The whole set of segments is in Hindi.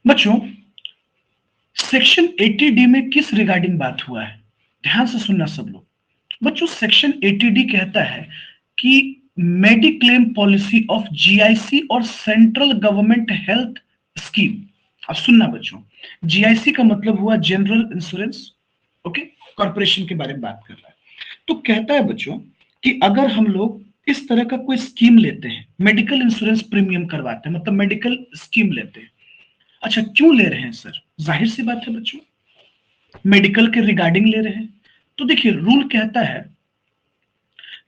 बच्चों, सेक्शन 80D में किस रिगार्डिंग बात हुआ है? ध्यान से सुनना सब लोग। बच्चों, सेक्शन 80D कहता है कि मेडिक्लेम पॉलिसी ऑफ जीआईसी और सेंट्रल गवर्नमेंट हेल्थ स्कीम। अब सुनना बच्चों, जीआईसी का मतलब हुआ जनरल इंश्योरेंस, ओके, कॉर्पोरेशन के बारे में बात कर रहा है। तो कहता है बच्चों कि अगर हम लोग इस तरह का कोई स्कीम लेते हैं, मेडिकल इंश्योरेंस प्रीमियम करवाते हैं, मतलब मेडिकल स्कीम लेते हैं। अच्छा, क्यों ले रहे हैं सर? जाहिर सी बात है बच्चों, मेडिकल के रिगार्डिंग ले रहे हैं। तो देखिए, रूल कहता है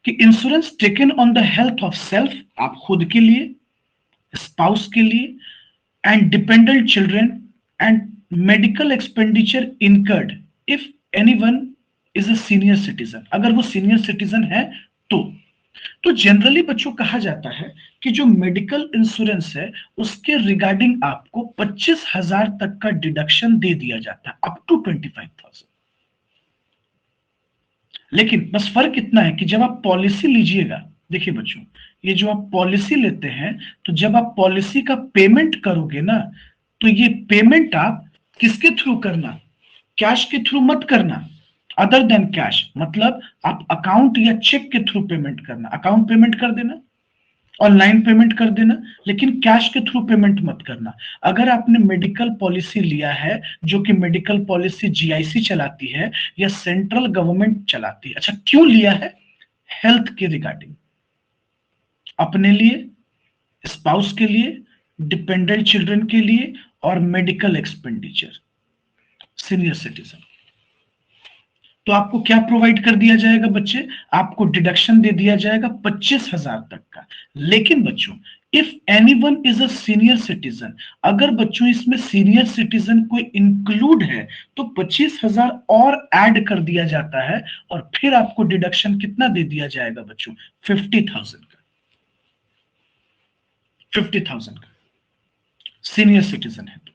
कि insurance taken on the health of self, आप खुद के लिए, स्पाउस के लिए, and dependent children, and medical expenditure incurred if anyone is a senior citizen, अगर वो सीनियर सिटीजन है तो जनरली बच्चों कहा जाता है कि जो मेडिकल इंश्योरेंस है उसके रिगार्डिंग आपको 25,000 तक का डिडक्शन दे दिया जाता है, अप टू 25,000। लेकिन बस फर्क इतना है कि जब आप पॉलिसी लीजिएगा, देखिए बच्चों, ये जो आप पॉलिसी लेते हैं, तो जब आप पॉलिसी का पेमेंट करोगे ना, तो ये पेमेंट आप किसके थ्रू करना? कैश के थ्रू मत करना, अदर देन कैश, मतलब आप अकाउंट या चेक के थ्रू पेमेंट करना। अकाउंट पेमेंट कर देना, ऑनलाइन पेमेंट कर देना, लेकिन कैश के थ्रू पेमेंट मत करना। अगर आपने मेडिकल पॉलिसी लिया है, जो कि मेडिकल पॉलिसी जीआईसी चलाती है या सेंट्रल गवर्नमेंट चलाती है। अच्छा, क्यों लिया है? हेल्थ के रिगार्डिंग, अपने लिए, स्पाउस के लिए, डिपेंडेंट चिल्ड्रन के लिए, और मेडिकल एक्सपेंडिचर, सीनियर सिटीजन। तो आपको क्या प्रोवाइड कर दिया जाएगा बच्चे? आपको डिडक्शन दे दिया जाएगा 25,000 तक का। लेकिन बच्चों, if anyone is a senior citizen, अगर बच्चों इसमें सीनियर सिटीजन कोई इंक्लूड है, तो 25,000 और ऐड कर दिया जाता है, और फिर आपको डिडक्शन कितना दे दिया जाएगा बच्चों? 50,000 का। 50,000 का सीनियर सिटीजन है तो।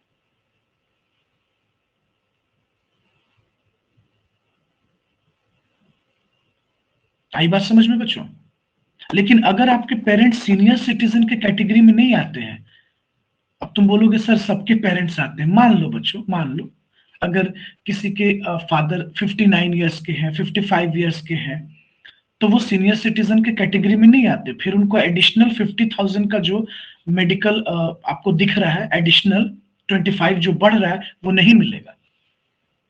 आई बात समझ में बच्चों? लेकिन अगर आपके पेरेंट्स सीनियर सिटीजन के कैटेगरी में नहीं आते हैं, अब तुम बोलोगे सर सबके पेरेंट्स आते हैं, मान लो बच्चों, मान लो अगर किसी के फादर 59 ईयर्स के हैं, 55 ईयर्स के हैं, तो वो सीनियर सिटीजन के कैटेगरी में नहीं आते, फिर उनको एडिशनल 50,000 का जो मेडिकल आपको दिख रहा है, एडिशनल 25 जो बढ़ रहा है, वो नहीं मिलेगा।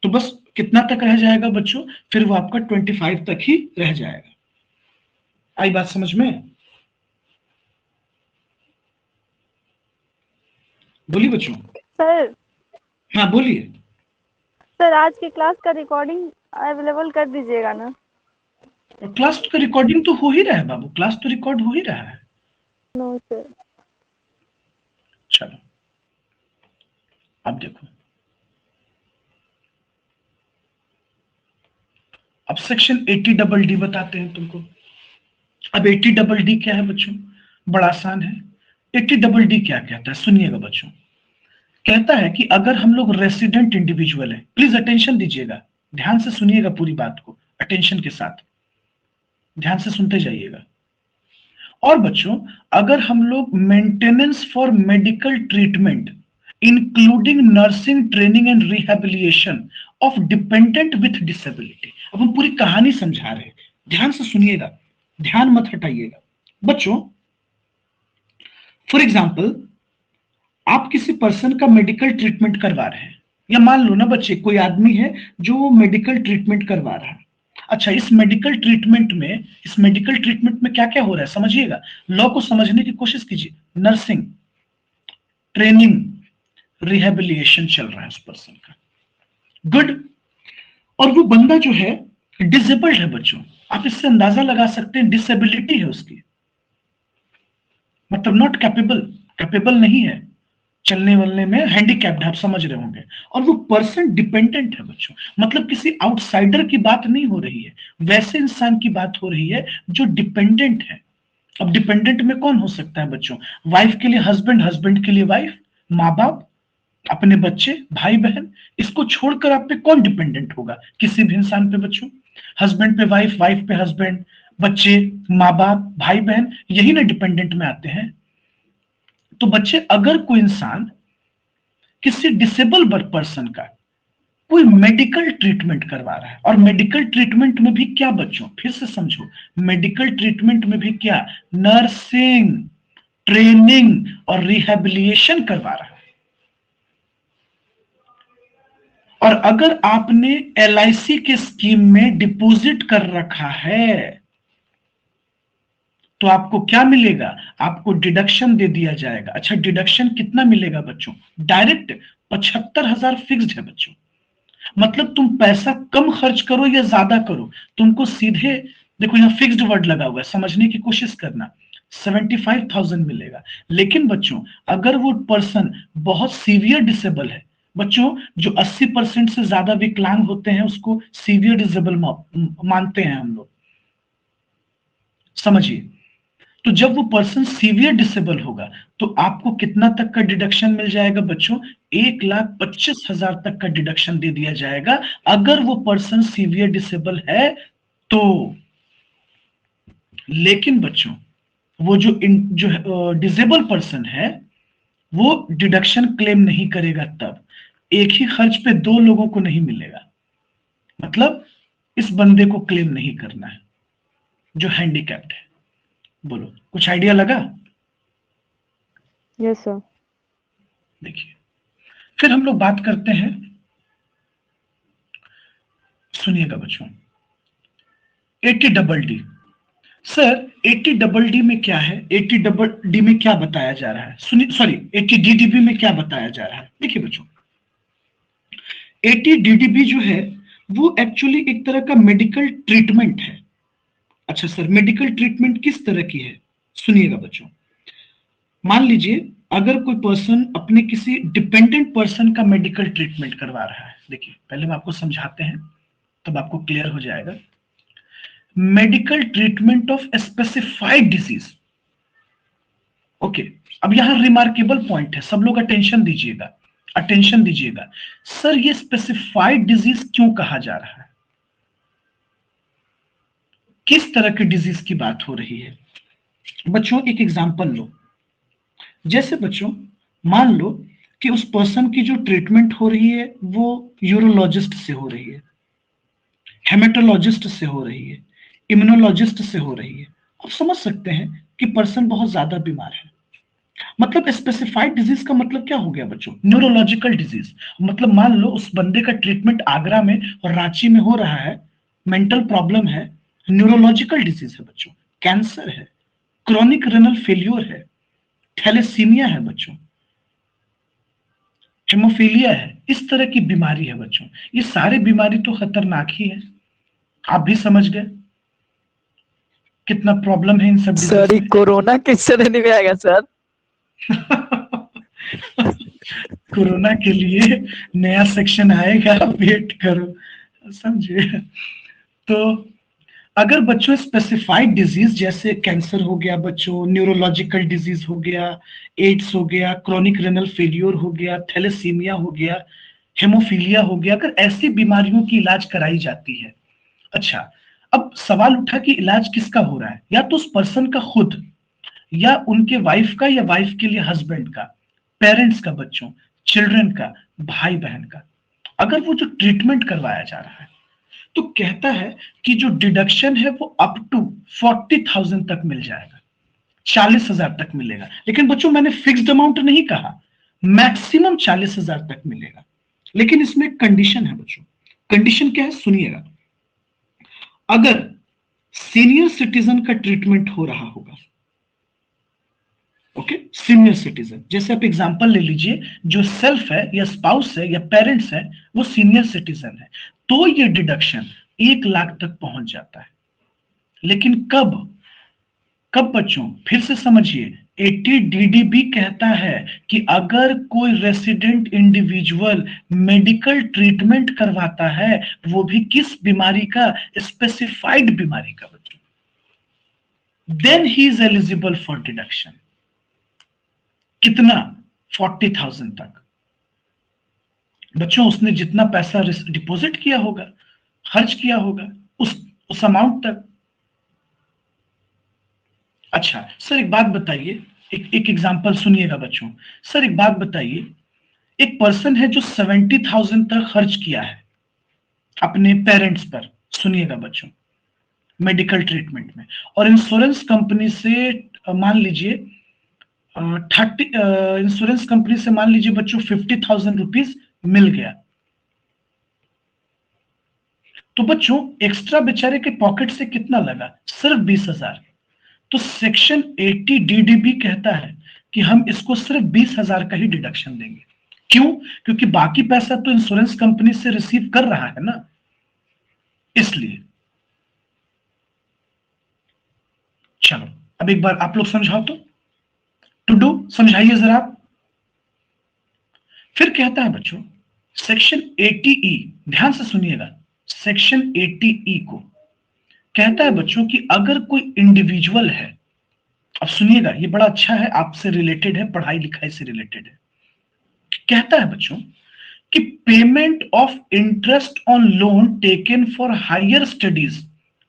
तो बस कितना तक रह जाएगा बच्चों? फिर वो आपका 25 तक ही रह जाएगा। आई बात समझ में? बोलिए बच्चों। सर हाँ बोलिए। सर आज की क्लास का रिकॉर्डिंग अवेलेबल कर दीजिएगा ना? क्लास का रिकॉर्डिंग तो हो ही रहा है बाबू, क्लास तो रिकॉर्ड हो ही रहा है। No sir. चलो, अब देखो, अब सेक्शन 80 डी बताते हैं तुमको। अब 80 डी क्या है बच्चों? बड़ा आसान है। 80 डी क्या कहता है? सुनिएगा बच्चों, कहता है कि अगर हम लोग रेसिडेंट इंडिविजुअल है, प्लीज अटेंशन दीजिएगा, ध्यान से सुनिएगा पूरी बात को, अटेंशन के साथ ध्यान से सुनते जाइएगा। और बच्चों, अगर हम लोग maintenance for medical treatment including nursing training and rehabilitation of dependent with disability, अब हम पूरी कहानी समझा रहे हैं, ध्यान से सुनिएगा, ध्यान मत हटाइएगा बच्चों। फॉर एग्जाम्पल, आप किसी पर्सन का मेडिकल ट्रीटमेंट करवा रहे हैं, या मान लो ना बच्चे, कोई आदमी है जो मेडिकल ट्रीटमेंट करवा रहा है। अच्छा, इस मेडिकल ट्रीटमेंट में क्या क्या हो रहा है समझिएगा, लॉ को समझने की कोशिश कीजिए। नर्सिंग, ट्रेनिंग, रिहेबिलिटेशन चल रहा है उस पर्सन का, गुड। और वो बंदा जो है डिसेबल्ड है बच्चों, आप इससे अंदाजा लगा सकते हैं, डिसेबिलिटी है उसकी, मतलब नॉट कैपेबल, कैपेबल नहीं है चलने वलने में, हैंडीकैप्ड है, आप समझ रहे होंगे। और वो पर्सन डिपेंडेंट है बच्चों, मतलब किसी आउटसाइडर की बात नहीं हो रही है, वैसे इंसान की बात हो रही है जो डिपेंडेंट है। अब डिपेंडेंट में कौन हो सकता है बच्चों? वाइफ के लिए हस्बैंड, हस्बैंड के लिए वाइफ, माँ बाप, अपने बच्चे, भाई बहन, इसको छोड़कर आप पे कौन डिपेंडेंट होगा किसी भी इंसान पे बच्चों? हस्बैंड पे वाइफ, वाइफ पे हस्बैंड, बच्चे, माँ बाप, भाई बहन, यही ना डिपेंडेंट में आते हैं। तो बच्चे, अगर कोई इंसान किसी डिसेबल पर्सन का कोई मेडिकल ट्रीटमेंट करवा रहा है, और मेडिकल ट्रीटमेंट में भी क्या बच्चों, फिर से समझो, मेडिकल ट्रीटमेंट में भी क्या, नर्सिंग, ट्रेनिंग और रिहेबिलिटेशन करवा रहा है। और अगर आपने एलआईसी के स्कीम में डिपॉजिट कर रखा है तो आपको क्या मिलेगा, आपको डिडक्शन दे दिया जाएगा। अच्छा, डिडक्शन कितना मिलेगा बच्चों, डायरेक्ट 75,000 फिक्स्ड है बच्चों। मतलब तुम पैसा कम खर्च करो या ज्यादा करो, तुमको सीधे, देखो यहाँ फिक्स्ड वर्ड लगा हुआ है, समझने की कोशिश करना, 75,000 मिलेगा। लेकिन बच्चों अगर वो पर्सन बहुत सीवियर डिसेबल है, बच्चों जो 80% से ज्यादा विकलांग होते हैं उसको सीवियर डिसेबल मानते हैं हम लोग, समझिए। तो जब वो पर्सन सीवियर डिसेबल होगा तो आपको कितना तक का डिडक्शन मिल जाएगा बच्चों, 1,25,000 तक का डिडक्शन दे दिया जाएगा अगर वो पर्सन सीवियर डिसेबल है तो। लेकिन बच्चों वो जो डिसेबल पर्सन है वो डिडक्शन क्लेम नहीं करेगा, तब एक ही खर्च पे दो लोगों को नहीं मिलेगा। मतलब इस बंदे को क्लेम नहीं करना है जो हैंडीकैप्ड है। बोलो, कुछ आइडिया लगा? Yes sir. देखिए, फिर हम लोग बात करते हैं, सुनिएगा बच्चों, 80 double D. Sir 80 double D में क्या है, 80 डबल डी में क्या बताया जा रहा है, सुनिए, सॉरी 80 डीडीबी में क्या बताया जा रहा है। देखिए बच्चों, 80 डीडीबी जो है वो एक्चुअली एक तरह का मेडिकल ट्रीटमेंट है। अच्छा सर, मेडिकल ट्रीटमेंट किस तरह की है, सुनिएगा बच्चों। मान लीजिए अगर कोई पर्सन अपने किसी डिपेंडेंट पर्सन का मेडिकल ट्रीटमेंट करवा रहा है, देखिए पहले हम आपको समझाते हैं तब आपको क्लियर हो जाएगा। Medical treatment of specified disease. Okay, अब यहां रिमार्केबल पॉइंट है, सब लोग अटेंशन दीजिएगा, अटेंशन दीजिएगा। सर ये स्पेसिफाइड डिजीज क्यों कहा जा रहा है, किस तरह की डिजीज की बात हो रही है? बच्चों एक एग्जांपल लो, जैसे बच्चों मान लो कि उस पर्सन की जो ट्रीटमेंट हो रही है वो यूरोलॉजिस्ट से हो रही है, हेमेटोलॉजिस्ट से हो रही है, इम्यूनोलॉजिस्ट से हो रही है। आप समझ सकते हैं कि पर्सन बहुत ज्यादा बीमार है। मतलब स्पेसिफाइड डिजीज का मतलब क्या हो गया बच्चों, न्यूरोलॉजिकल डिजीज। मतलब मान लो उस बंदे का ट्रीटमेंट आगरा में और रांची में हो रहा है, मेंटल प्रॉब्लम है, न्यूरोलॉजिकल डिजीज है बच्चों, कैंसर है, क्रॉनिक रेनल फेल्योर है, थैलेसीमिया है बच्चों, हेमोफीलिया है, इस तरह की बीमारी है बच्चों। ये सारे बीमारी तो खतरनाक ही है, आप भी समझ गए कितना प्रॉब्लम है इन सब सर डिजीज ये में। कोरोना किस श्रेणी में आएगा सर? कोरोना के लिए नया सेक्शन आएगा, वेट करो, समझे। तो अगर बच्चों स्पेसिफाइड डिजीज जैसे कैंसर हो गया बच्चों, न्यूरोलॉजिकल डिजीज हो गया, एड्स हो गया, क्रॉनिक रेनल फेलियर हो गया, थैलेसीमिया हो गया, हेमोफीलिया हो गया, अगर ऐसी बीमारियों की इलाज कराई जाती है। अच्छा, अब सवाल उठा कि इलाज किसका हो रहा है, या तो उस पर्सन का खुद, या उनके वाइफ का, या वाइफ के लिए हस्बैंड का, पेरेंट्स का बच्चों, चिल्ड्रन का, भाई बहन का। अगर वो जो ट्रीटमेंट करवाया जा रहा है तो कहता है कि जो डिडक्शन है वो अप टू 40,000 तक मिल जाएगा, 40,000 तक मिलेगा। लेकिन बच्चों मैंने फिक्स्ड अमाउंट नहीं कहा, मैक्सिमम 40,000 तक मिलेगा। लेकिन इसमें एक कंडीशन है बच्चों, कंडीशन क्या है सुनिएगा। अगर सीनियर सिटीजन का ट्रीटमेंट हो रहा होगा, ओके, सीनियर सिटीजन, जैसे आप एग्जांपल ले लीजिए, जो सेल्फ है या स्पाउस है या पेरेंट्स है वो सीनियर सिटीजन है, तो ये डिडक्शन 1 लाख तक पहुंच जाता है। लेकिन कब, कब बच्चों, फिर से समझिए, 80 डीडीबी कहता है कि अगर कोई रेसिडेंट इंडिविजुअल मेडिकल ट्रीटमेंट करवाता है, वो भी किस बीमारी का, स्पेसिफाइड बीमारी का बच्चों, then he is eligible for deduction. कितना, 40,000 तक। बच्चों उसने जितना पैसा डिपॉजिट किया होगा, खर्च किया होगा, उस अमाउंट तक। अच्छा सर एक बात बताइए, एक एग्जांपल सुनिएगा बच्चों। सर एक बात बताइए, एक पर्सन है जो 70,000 तक खर्च किया है अपने पेरेंट्स पर, सुनिएगा बच्चों, मेडिकल ट्रीटमेंट में, और इंश्योरेंस कंपनी से मान लीजिए 30 इंश्योरेंस कंपनी से मान लीजिए बच्चों 50,000 रुपीज मिल गया, तो बच्चों एक्स्ट्रा बेचारे के पॉकेट से कितना लगा? सिर्फ 20,000। तो सेक्शन 80 DDB कहता है कि हम इसको सिर्फ 20,000 का ही डिडक्शन देंगे। क्यों? क्योंकि बाकी पैसा तो इंश्योरेंस कंपनी से रिसीव कर रहा है ना, इसलिए। चलो अब एक बार आप लोग समझाओ तो, टू डू समझाइए जरा आप। फिर कहता है बच्चों सेक्शन 80E, ध्यान से सुनिएगा, सेक्शन 80E को कहता है बच्चों कि अगर कोई इंडिविजुअल है, अब सुनिएगा ये बड़ा अच्छा है, आपसे रिलेटेड है, पढ़ाई लिखाई से रिलेटेड है। कहता है बच्चों कि payment of interest on loan taken for higher studies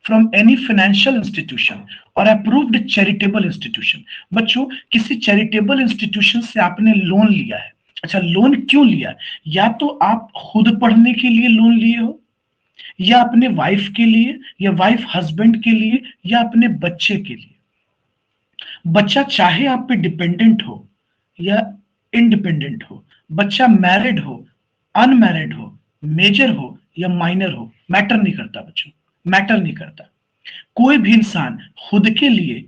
from any financial institution और अप्रूव्ड चैरिटेबल इंस्टीट्यूशन। बच्चों किसी चैरिटेबल इंस्टीट्यूशन से आपने लोन लिया है, अच्छा लोन क्यों लिया? या तो आप खुद पढ़ने के लिए लोन लिए हो, या अपने वाइफ के लिए, या वाइफ हस्बैंड के लिए, या अपने बच्चे के लिए। बच्चा चाहे आप पे डिपेंडेंट हो या इंडिपेंडेंट हो, बच्चा मैरिड हो, अनमैरिड हो, मेजर हो या माइनर हो, मैटर नहीं करता बच्चों, मैटर नहीं करता। कोई भी इंसान खुद के लिए,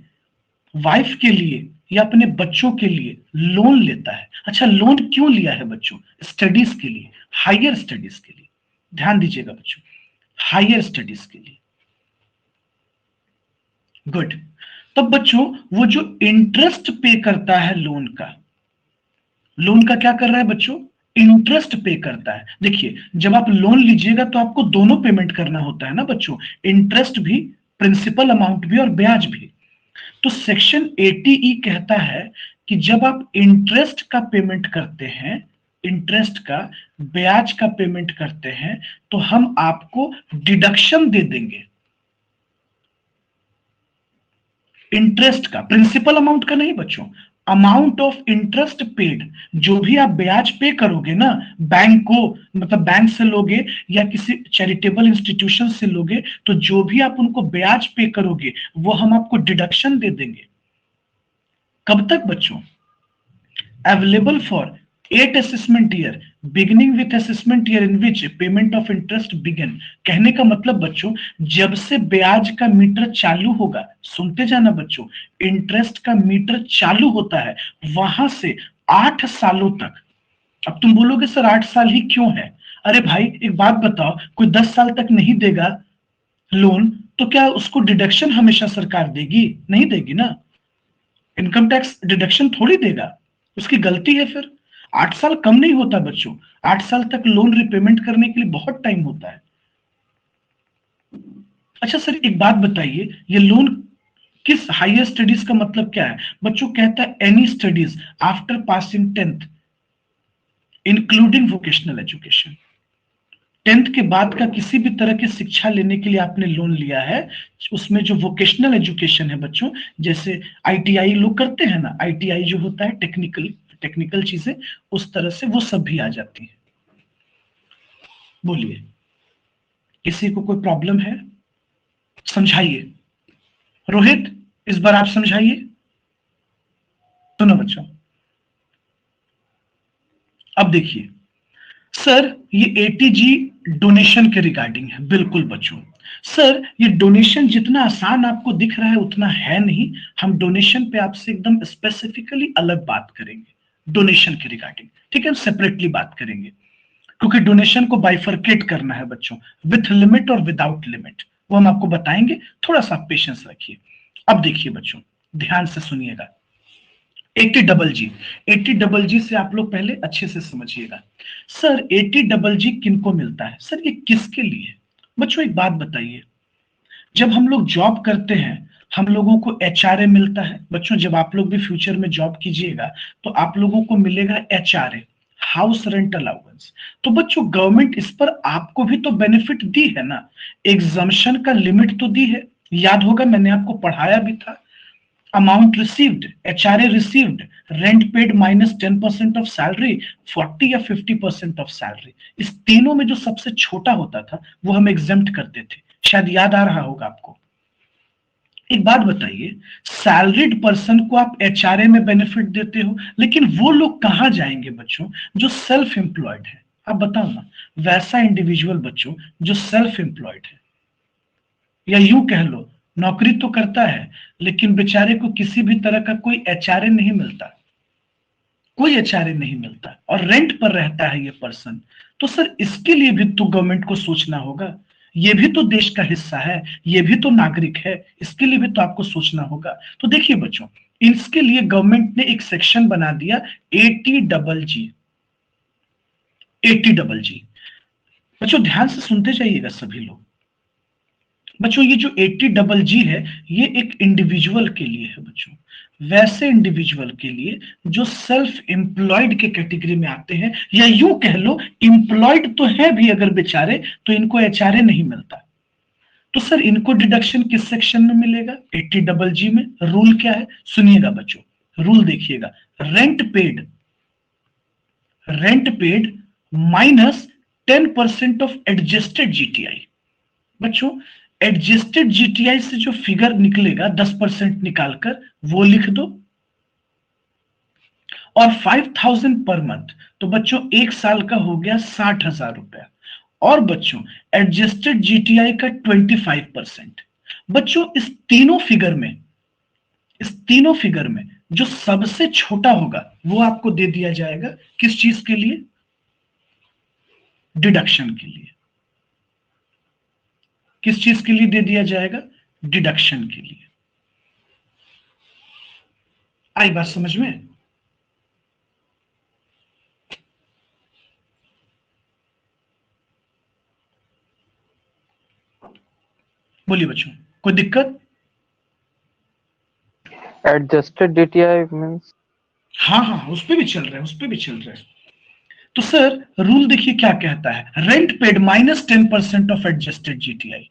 वाइफ के लिए या अपने बच्चों के लिए लोन लेता है। अच्छा लोन क्यों लिया है बच्चों? स्टडीज के लिए, हायर स्टडीज के लिए। ध्यान दीजिएगा बच्चों, हायर स्टडीज के लिए। गुड। तब बच्चों वो जो इंटरेस्ट पे करता है लोन का, लोन का क्या कर रहा है बच्चों? इंटरेस्ट पे करता है। देखिए जब आप लोन लीजिएगा तो आपको दोनों पेमेंट करना होता है ना बच्चों, इंटरेस्ट भी, प्रिंसिपल अमाउंट भी और ब्याज भी। तो सेक्शन 80E कहता है कि जब आप इंटरेस्ट का पेमेंट करते हैं, इंटरेस्ट का, ब्याज का पेमेंट करते हैं, तो हम आपको डिडक्शन दे देंगे इंटरेस्ट का, प्रिंसिपल अमाउंट का नहीं बच्चों, अमाउंट ऑफ इंटरेस्ट पेड। जो भी आप ब्याज पे करोगे ना बैंक को, मतलब बैंक से लोगे या किसी चैरिटेबल इंस्टीट्यूशन से लोगे, तो जो भी आप उनको ब्याज पे करोगे वो हम आपको डिडक्शन दे देंगे। कब तक बच्चों? Available for 8 assessment year beginning with assessment year in which payment of interest begin. कहने का मतलब बच्चों जब से ब्याज का मीटर चालू होगा, सुनते जाना बच्चों, इंटरेस्ट का मीटर चालू होता है वहां से 8 सालों तक। अब तुम बोलोगे सर 8 साल ही क्यों है? अरे भाई एक बात बताओ, कोई 10 साल तक नहीं देगा लोन तो क्या उसको डिडक्शन हमेशा सरकार देगी? नहीं देगी ना, इनकम टैक्स डिडक्शन थोड़ी देगा, उसकी गलती है फिर। 8 साल कम नहीं होता बच्चों, 8 साल तक लोन रिपेमेंट करने के लिए बहुत टाइम होता है। अच्छा सर एक बात बताइए, ये लोन किस हायर स्टडीज का मतलब क्या है बच्चों? कहता है any studies after passing 10th including vocational education. 10th के बाद का किसी भी तरह की शिक्षा लेने के लिए आपने लोन लिया है, उसमें जो वोकेशनल एजुकेशन है बच्चों, जैसे ITI लोग करते हैं ना, ITI जो होता है टेक्निकल चीजें, उस तरह से वो सब भी आ जाती है। बोलिए किसी को कोई प्रॉब्लम है? समझाइए। रोहित इस बार आप समझाइए। सुनो बच्चों, अब देखिए सर ये ATG डोनेशन के रिगार्डिंग है। बिल्कुल बच्चों, सर ये डोनेशन जितना आसान आपको दिख रहा है उतना है नहीं। हम डोनेशन पे आपसे एकदम स्पेसिफिकली अलग बात करेंगे, डोनेशन के रिगार्डिंग, ठीक है? सेपरेटली बात करेंगे, क्योंकि डोनेशन को बाइफरकेट करना है बच्चों, विथ लिमिट और विदाउट लिमिट, वो हम आपको बताएंगे। थोड़ा सा पेशेंस रखिए। अब देखिए बच्चों, ध्यान से सुनिएगा। 80GG से आप लोग पहले अच्छे से समझिएगा। सर 80GG किनको मिलता है? सर ये किसके लिए? बच्चों एक बात बताइए, जब हम लोग जॉब करते हैं हम लोगों को HRA मिलता है। बच्चों जब आप लोग भी फ्यूचर में जॉब कीजिएगा तो आप लोगों को मिलेगा HRA, हाउस रेंट अलाउंस। तो बच्चों गवर्नमेंट इस पर आपको भी तो बेनिफिट दी है ना, एग्जम्पशन का लिमिट तो दी है। याद होगा मैंने आपको पढ़ाया भी था, amount received, HRA received, rent paid minus 10% of salary, 40 या 50% of salary, इस तीनों में जो सबसे छोटा होता था वो हम एग्जेम्प्ट करते थे। शायद याद आ रहा होगा आपको। एक बात बताइए, सैलरीड पर्सन को आप एचआरए में बेनिफिट देते हो, लेकिन वो लोग कहां जाएंगे बच्चों जो सेल्फ एम्प्लॉयड है? आप बताओ ना, वैसा इंडिविजुअल बच्चों जो सेल्फ एम्प्लॉयड है, या यूं कह लो नौकरी तो करता है लेकिन बेचारे को किसी भी तरह का कोई एचआरए नहीं मिलता, कोई एचआरए नहीं मिलता और रेंट पर रहता है ये पर्सन, तो सर इसके लिए भी तो गवर्नमेंट को सोचना होगा। ये भी तो देश का हिस्सा है, ये भी तो नागरिक है, इसके लिए भी तो आपको सोचना होगा। तो देखिए बच्चों, इसके लिए गवर्नमेंट ने एक सेक्शन बना दिया 80GG। 80GG बच्चों ध्यान से सुनते जाइएगा सभी लोग। बच्चों ये जो 80GG है ये एक इंडिविजुअल के लिए है बच्चों, वैसे इंडिविजुअल के लिए जो सेल्फ एम्प्लॉयड के कैटेगरी में आते हैं, या यूं कह लो एम्प्लॉयड तो है भी अगर बेचारे तो इनको एचआरए नहीं मिलता। तो सर इनको डिडक्शन किस सेक्शन में मिलेगा? 80GG में। रूल क्या है सुनिएगा बच्चों, रूल देखिएगा, rent paid minus 10% of adjusted GTI. बच्चों एडजस्टेड जीटीआई से जो फिगर निकलेगा 10% निकालकर वो लिख दो, और 5000 पर मंथ, तो बच्चों एक साल का हो गया 60,000 रुपया। और बच्चों एडजस्टेड जीटीआई का 25%। बच्चों इस तीनों फिगर में जो सबसे छोटा होगा वो आपको दे दिया जाएगा, किस चीज के लिए? डिडक्शन के लिए। किस चीज के लिए दे दिया जाएगा? डिडक्शन के लिए। आई बात समझ में? बोलिए बच्चों, कोई दिक्कत? Adjusted DTI means? हाँ उस पे भी चल रहा है, तो सर रूल देखिए क्या कहता है, rent paid minus 10% of adjusted GTI,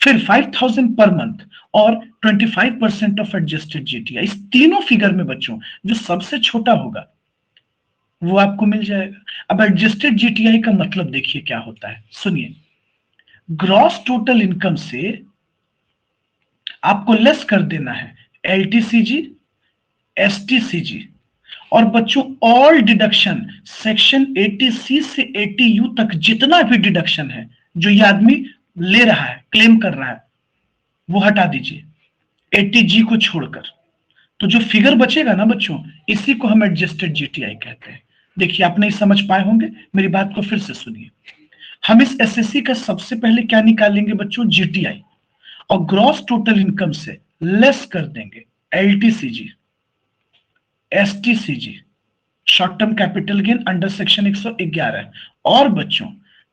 फिर 5000 पर मंथ और 25% ऑफ एडजस्टेड जीटीआई। इस तीनों फिगर में बच्चों जो सबसे छोटा होगा वो आपको मिल जाएगा। अब एडजस्टेड जीटीआई का मतलब देखिए क्या होता है, सुनिए, ग्रॉस टोटल इनकम से आपको लेस कर देना है एलटीसीजी, एसटीसीजी, और बच्चों ऑल डिडक्शन सेक्शन 80C से 80U तक जितना भी डिडक्शन है जो ये आदमी ले रहा है, क्लेम कर रहा है, वो हटा दीजिए 80G को छोड़कर। तो जो फिगर बचेगा ना बच्चों, इसी को हम एडजस्टेड जीटीआई कहते हैं। देखिए आप नहीं समझ पाए होंगे, मेरी बात को फिर से सुनिए। हम इस एसएससी का सबसे पहले क्या निकालेंगे बच्चों? जीटीआई, और ग्रॉस टोटल इनकम से लेस कर देंगे LTCG, STCG, short term capital gain under section 111। और बच्चों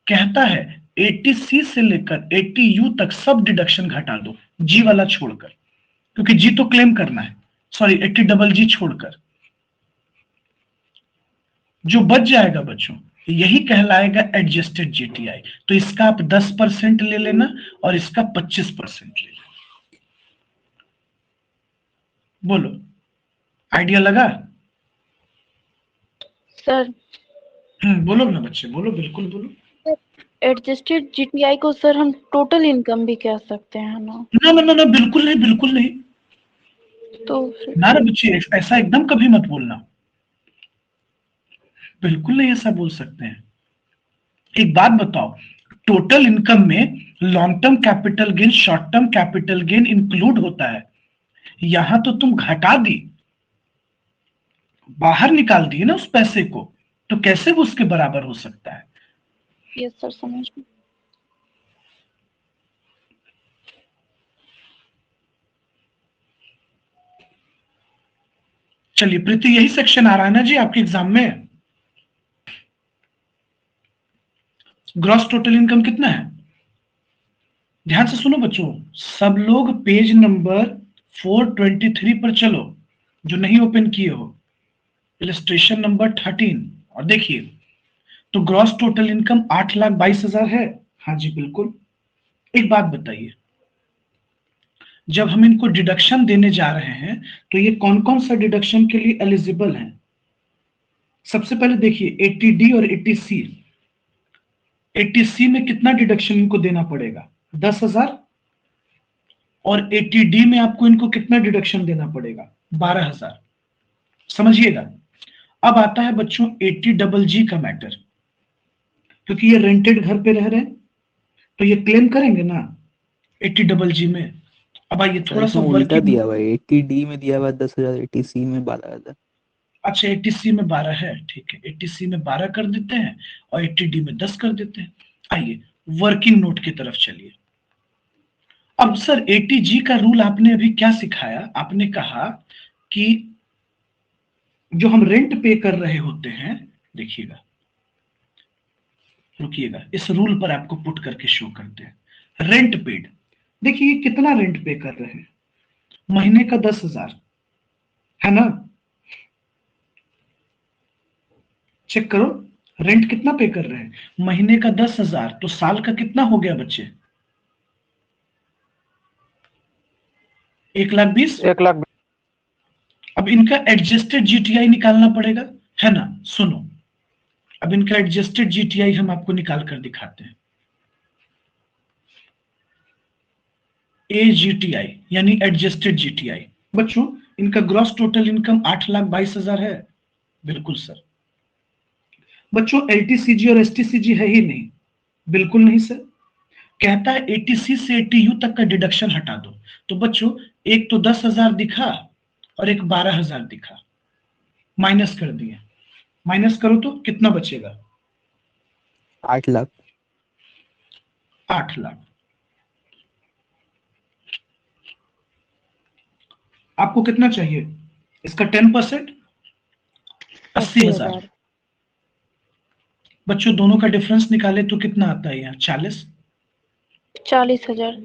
कहता है 80C से लेकर 80U तक सब डिडक्शन घटा दो, जी वाला छोड़कर, क्योंकि जी तो क्लेम करना है, सॉरी 80GG छोड़कर। जो बच जाएगा बच्चों यही कहलाएगा एडजस्टेड जीटीआई। तो इसका आप 10% ले लेना और इसका 25% ले लेना। बोलो, आइडिया लगा? सर बोलो ना बच्चे, बोलो, बिल्कुल बोलो। एडजस्टेड जीटीआई को सर हम टोटल इनकम भी कह सकते हैं ना? ना बिल्कुल नहीं, बिल्कुल नहीं। तो ना बच्चे ऐसा एकदम कभी मत बोलना, बिल्कुल नहीं ऐसा बोल सकते हैं। एक बात बताओ, टोटल इनकम में long term capital gain, short term capital gain include होता है, यहां तो तुम घटा दी, बाहर निकाल दिए ना उस पैसे को, तो कैसे वो उसके बराबर हो सकता है? यस सर, समझ में। चलिए प्रीति, यही सेक्शन आ रहा है ना जी आपके एग्जाम में? ग्रॉस टोटल इनकम कितना है? ध्यान से सुनो बच्चों, सब लोग पेज नंबर 423 पर चलो, जो नहीं ओपन किए हो, इलस्ट्रेशन नंबर 13, और देखिए। तो ग्रॉस टोटल इनकम 8,22,000 है। हाँ जी बिल्कुल। एक बात बताइए, जब हम इनको डिडक्शन देने जा रहे हैं तो ये कौन कौन सा डिडक्शन के लिए एलिजिबल हैं? सबसे पहले देखिए 80D और 80C। 80C में कितना डिडक्शन इनको देना पड़ेगा? 10,000। और 80D में आपको इनको कितना डिडक्शन देना पड़ेगा? 12,000। समझिएगा। अब आता है बच्चों 80GG का मैटर, क्योंकि ये रेंटेड घर पे रह रहे हैं तो ये क्लेम करेंगे ना 80GG में। अब आइए थोड़ा सा इसमें उल्टा वर्किंग। दिया हुआ है, 80D में दिया हुआ है 10,000, 80C में 12,000। अच्छा 80C में 12 है, ठीक है, 80C में 12 कर देते हैं और 80D में 10 कर देते हैं। आइए वर्किंग नोट की तरफ चलिए। अब सर 80G का रूल आपने अभी क्या सिखाया? आपने कहा कि जो हम रेंट पे कर रहे होते हैं, देखिएगा, रुकिएगा, इस रूल पर आपको पुट करके शो करते हैं। रेंट पेड, देखिए ये कितना रेंट पे कर रहे हैं? महीने का 10,000 है ना? चेक करो रेंट कितना पे कर रहे हैं, महीने का 10,000, तो साल का कितना हो गया बच्चे? 1,20,000। 1,00,000। अब इनका एडजस्टेड जीटीआई निकालना पड़ेगा, है ना? सुनो, अब इनका एडजस्टेड जीटीआई हम आपको निकाल कर दिखाते हैं। एजीटीआई यानी एडजस्टेड जीटीआई। बच्चों इनका ग्रॉस टोटल इनकम 8,22,000 है। बिल्कुल सर। बच्चों एलटीसीजी और एसटीसीजी है ही नहीं। बिल्कुल नहीं सर। कहता है 80C से 80U तक का डिडक्शन हटा दो। तो बच्चों एक तो 10,000 दिखा और एक 12,000 दिखा, माइनस कर दिए। माइनस करो तो कितना बचेगा? 8 लाख। 8 लाख। आपको कितना चाहिए? इसका 10% 80,000। बच्चों दोनों का डिफरेंस निकाले तो कितना आता है यहाँ? 40,000।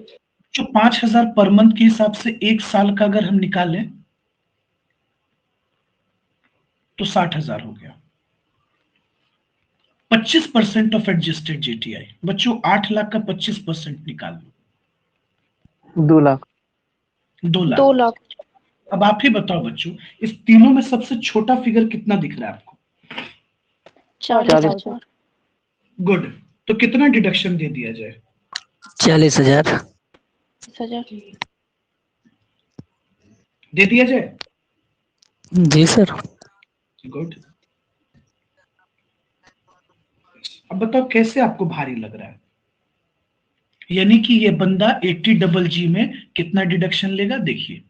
जो 5,000 पर मंथ के हिसाब से एक साल का अगर हम निकालें तो 60,000 हो गया। 25% ऑफ एडजस्टेड जीटीआई। बच्चों 8 लाख का 25% निकाल लो। 2 लाख। 2 लाख। 2 लाख। अब आप ही बताओ बच्चों, इस तीनों में सबसे छोटा फिगर कितना दिख रहा है आपको? 40,000। गुड। तो कितना डिडक्शन दे दिया जाए? 40,000। दे दिया जाए? जी सर। गुड। अब बताओ कैसे आपको भारी लग रहा है? यानी कि ये बंदा 80GG में कितना डिडक्शन लेगा? देखिए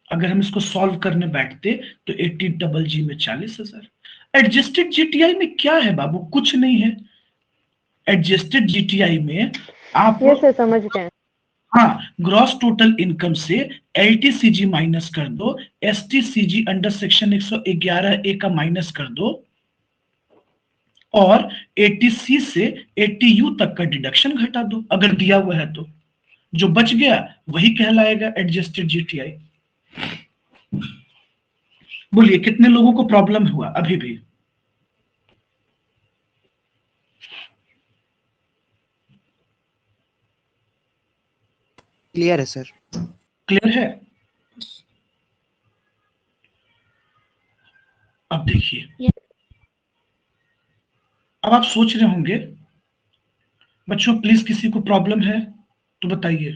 अगर हम इसको सॉल्व करने बैठते तो 80GG में 40,000। एडजस्टेड जीटीआई में क्या है बाबू? कुछ नहीं है। एडजस्टेड जीटीआई में आप ये से समझ गए। हाँ ग्रॉस टोटल इनकम से एलटीसीजी माइनस कर दो, एसटीसीजी अंडर सेक्शन 111A का माइनस कर दो और 80C से 80U तक का डिडक्शन घटा दो अगर दिया हुआ है तो। जो बच गया वही कहलाएगा एडजस्टेड जीटीआई। बोलिए कितने लोगों को प्रॉब्लम हुआ अभी भी? क्लियर है सर। क्लियर है? अब देखिए, अब आप सोच रहे होंगे बच्चों प्लीज किसी को प्रॉब्लम है तो बताइए।